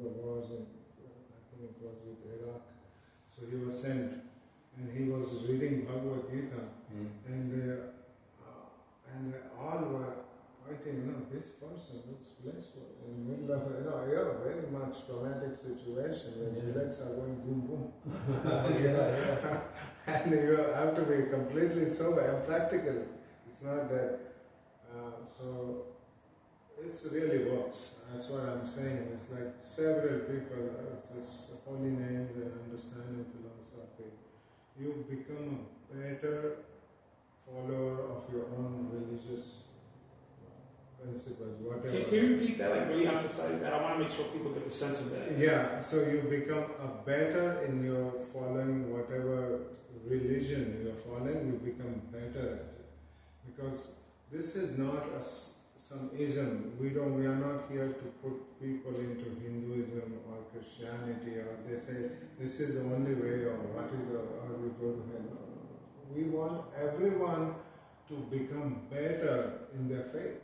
wars in, I think it was with Iraq. So he was sent, and he was reading Bhagavad Gita, and all were fighting. This person looks blissful in the middle of very much traumatic situation where bullets are going boom boom. And you have to be completely sober and practical. It's not that. So it really works. That's what I'm saying. It's like several people. It's just holy names and understanding philosophy. You become a better follower of your own religious principles, whatever. Can you repeat that? Like really emphasize that. I want to make sure people get the sense of that. Yeah. So you become a better in your following whatever religion you're following. You become better at it, because this is not some ism. We are not here to put people into Hinduism or Christianity, or they say this is the only way, or what is, or we go to hell. We want everyone to become better in their faith.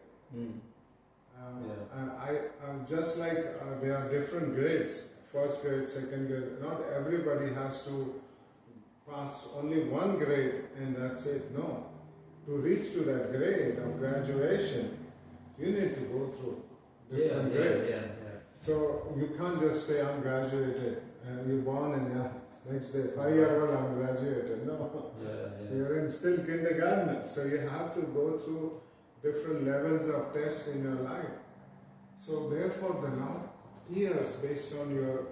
Just like there are different grades, first grade, second grade. Not everybody has to pass only one grade and that's it. No. To reach to that grade of graduation, you need to go through different grades. So you can't just say, I'm graduated, and you're born and next day, 5-year-old, I'm graduated. No, you're in still kindergarten. So you have to go through different levels of tests in your life. So therefore, the Lord hears based on your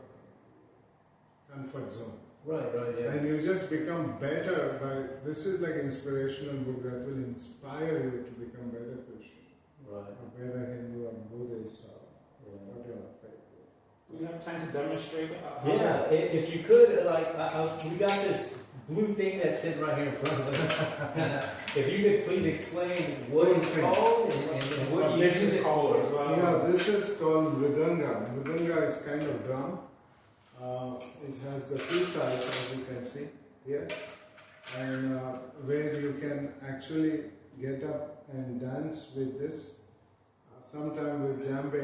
comfort zone. Right, yeah. And you just become better by, this is like inspirational book that will inspire you to become better Christian. Right. A better Hindu or Buddhist or whatever faith. Do you have time to demonstrate? If you could, we got this blue thing that's sitting right here in front of us. If you could please explain what it's called and what this is called as well. Yeah, this is called Mridanga. Mridanga is kind of drum. It has the two sides, as you can see here, and where you can actually get up and dance with this. Sometime with djembe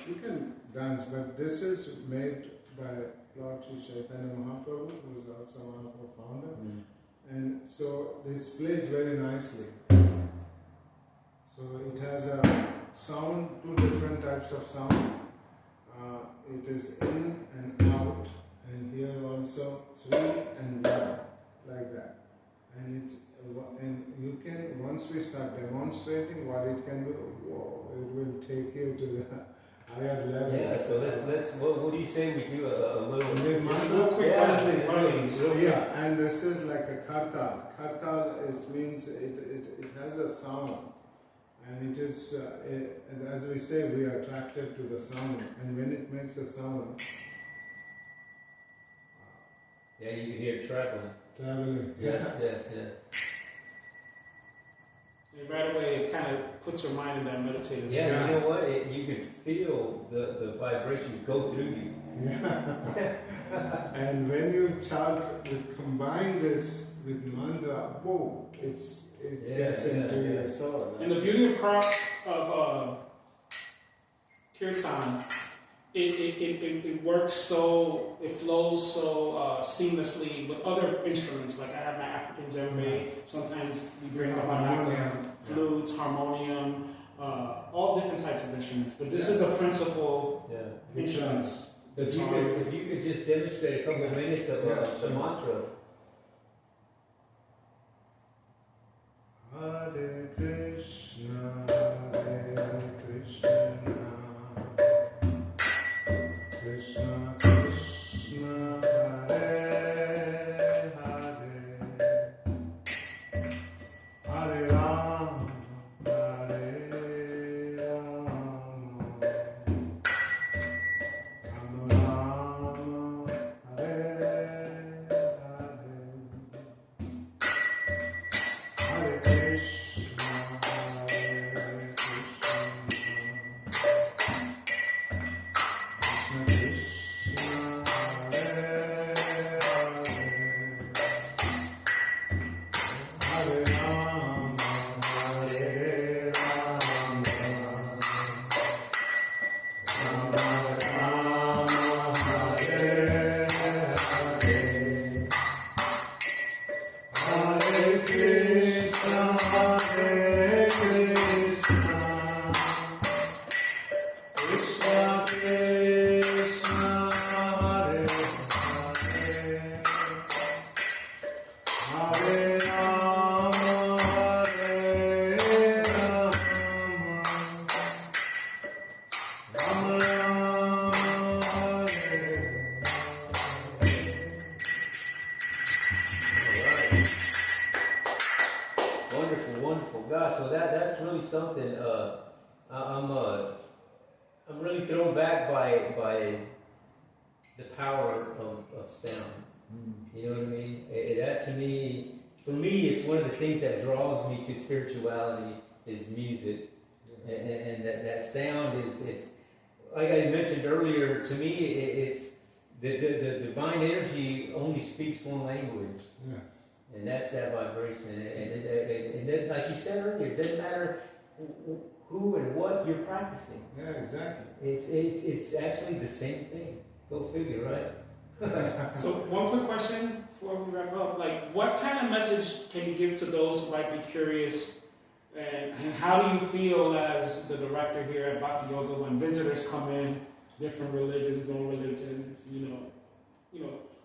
you can dance, but this is made by Lord Sri Chaitanya Mahaprabhu, who is also one of our founder, and so this plays very nicely. So it has a sound, two different types of sound. It is in and out, and here also 3 and 1, like that. And you can, once we start demonstrating what it can do, it will take you to the higher level. Yeah, so let's what do you say we do a little quick and this is like a kartal. Kartal, it means it has a sound. And it is, as we say, we are attracted to the sound. And when it makes a sound... Yeah, you can hear it traveling. Yes. And right away, it kind of puts your mind in that meditative state. Yeah, you know what? You can feel the vibration go through you. Yeah. And when you chant, you combine this with mantra, whoa, it gets into your soul. And the beauty of kirtan it works so, it flows so seamlessly with other instruments. Like I have my African djembe. Sometimes we bring up our African flutes, harmonium, all different types of instruments. But this is the principal instruments. If you could just demonstrate a couple of minutes of the mantra. Hare Krishna, Hare Krishna, Krishna Krishna, Hare Hare, Hare Rama, Hare Rama, Rama Rama, Hare Hare, Hare Krishna, Hare Krishna, Krishna Krishna, Hare Hare, Hare Rama, Hare Rama, Rama Rama, Hare Hare. Hare Krishna, Hare Krishna, Krishna Krishna, Hare Hare, Hare Rama, Hare Rama, Rama Rama, Wonderful, wonderful. Gosh, well that's really something. I'm really thrown back by the power of sound. You know what I mean? That to me, for me, it's one of the things that draws me to spirituality is music, and that sound is it's like I mentioned earlier. To me, it's the divine energy only speaks one language. Yes. And that's that vibration. And then, like you said earlier, it doesn't matter who and what you're practicing. Yeah, exactly. It's actually the same thing. Go figure, right? So one quick question before we wrap up. Like, what kind of message can you give to those who might be curious? And how do you feel as the director here at Bhakti Yoga when visitors come in, different religions, no religions, you know,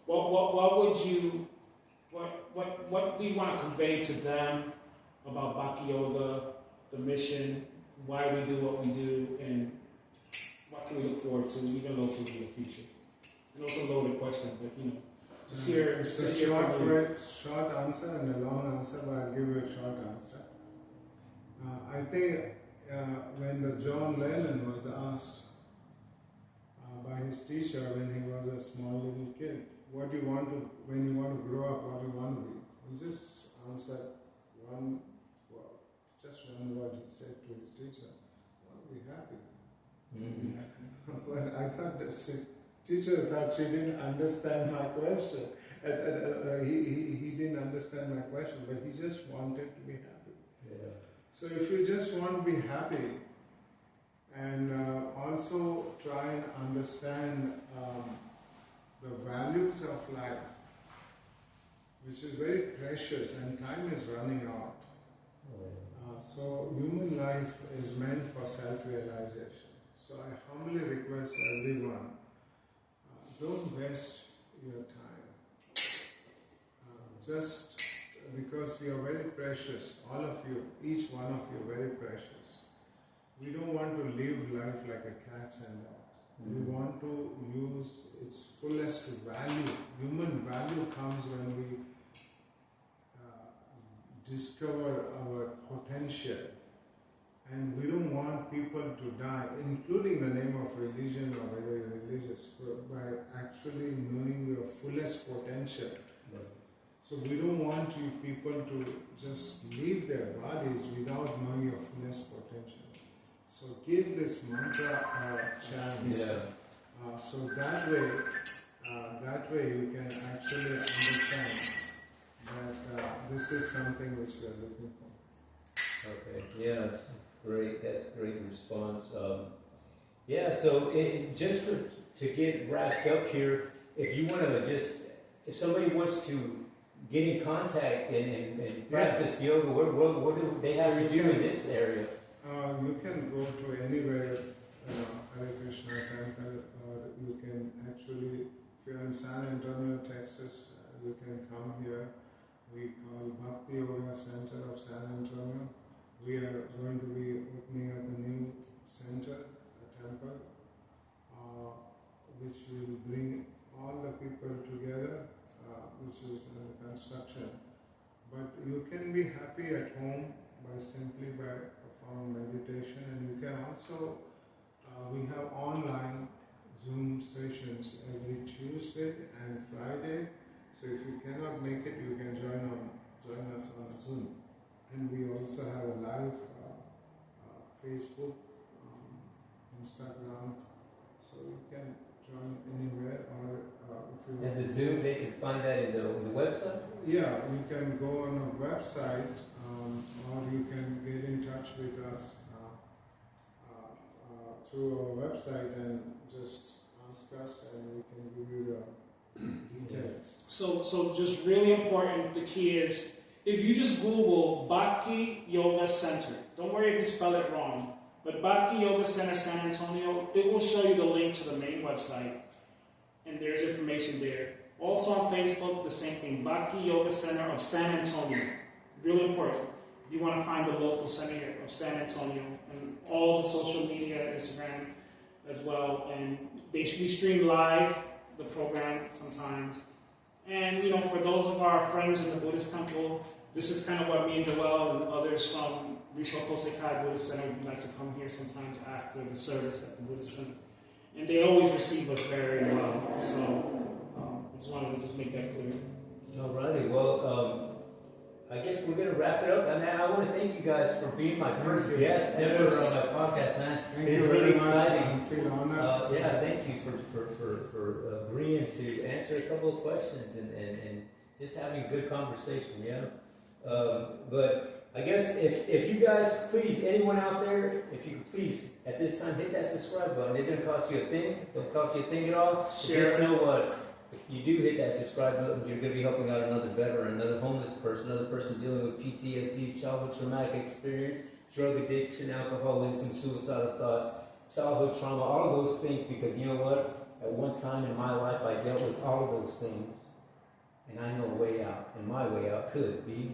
what would you, what do you want to convey to them about Bhakti Yoga, the mission, why we do what we do, and what can we look forward to, even locally in the future? I know it's a loaded question, but just hear. It's a short answer and a long answer, but I'll give you a short answer. I think when the John Lennon was asked by his teacher when he was a small little kid, what do you want to, when you want to grow up, what do you want to be? He just answered just one word he said to his teacher, I want to be happy. But I thought the teacher thought she didn't understand my question. He didn't understand my question, but he just wanted to be happy. Yeah. So if you just want to be happy and also try and understand the values of life, which is very precious and time is running out. So human life is meant for self-realization. So I humbly request everyone, don't waste your time. Just because you are very precious, all of you, each one of you very precious. We don't want to live life like a cat and dog. We want to use its fullest value. Human value comes when we discover our potential. And we don't want people to die, including the name of religion or whether you're religious, by actually knowing your fullest potential. So we don't want you people to just leave their bodies without knowing your fullest potential. So give this mantra a chance. So that way you can actually understand that this is something which we are looking for. Okay. Yeah, that's great. That's a great response. Yeah, so to get wrapped up here, if you want to if somebody wants to get in contact and practice yoga, what do they have to do in this area? You can go to anywhere, Hare Krishna temple, or you can actually, if you're in San Antonio, Texas, you can come here. We call Bhakti Yoga Center of San Antonio. We are going to be opening up a new center, a temple, which will bring all the people together, which is in construction. But you can be happy at home simply by performing meditation, and you can also, we have online Zoom sessions every Tuesday and Friday. So if you cannot make it, you can join us on Zoom. And we also have a live Facebook, Instagram, so you can join anywhere, or if you And the Zoom, they can find that in the website? Yeah, you can go on a website, or you can get in touch with us through our website and just ask us, and we can give you the details. So just really important, the key is, if you just Google Bhakti Yoga Center, don't worry if you spell it wrong, but Bhakti Yoga Center San Antonio, it will show you the link to the main website, and there's information there. Also on Facebook, the same thing, Bhakti Yoga Center of San Antonio. Really important. If you want to find the local center of San Antonio, and all the social media, Instagram as well, and we stream live the program sometimes. And for those of our friends in the Buddhist temple, this is kind of what me and Joel and others from Risho Kosekai Buddhist Center, we like to come here sometimes after the service at the Buddhist Center. And they always receive us very well. So I just wanted to just make that clear. Alrighty, well, I guess we're going to wrap it up. And I want to thank you guys for being my first guest ever on my podcast, man. Thank It's you really very much. exciting. I feel honored. Yeah, thank you for agreeing to answer a couple of questions and just having a good conversation, but I guess if you guys, please, anyone out there, if you could please, at this time, hit that subscribe button. It doesn't cost you a thing. It don't cost you a thing at all. Share. Just know what, if you do hit that subscribe button, you're going to be helping out another veteran, another homeless person, another person dealing with PTSDs, childhood traumatic experience, drug addiction, alcoholism, suicidal thoughts, childhood trauma, all of those things, because you know what? At one time in my life, I dealt with all of those things, and I know a way out, and my way out could be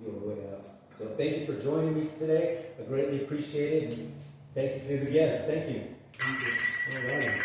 your way out. So thank you for joining me today. I greatly appreciate it, and thank you for the guests. Thank you. Thank you. All right.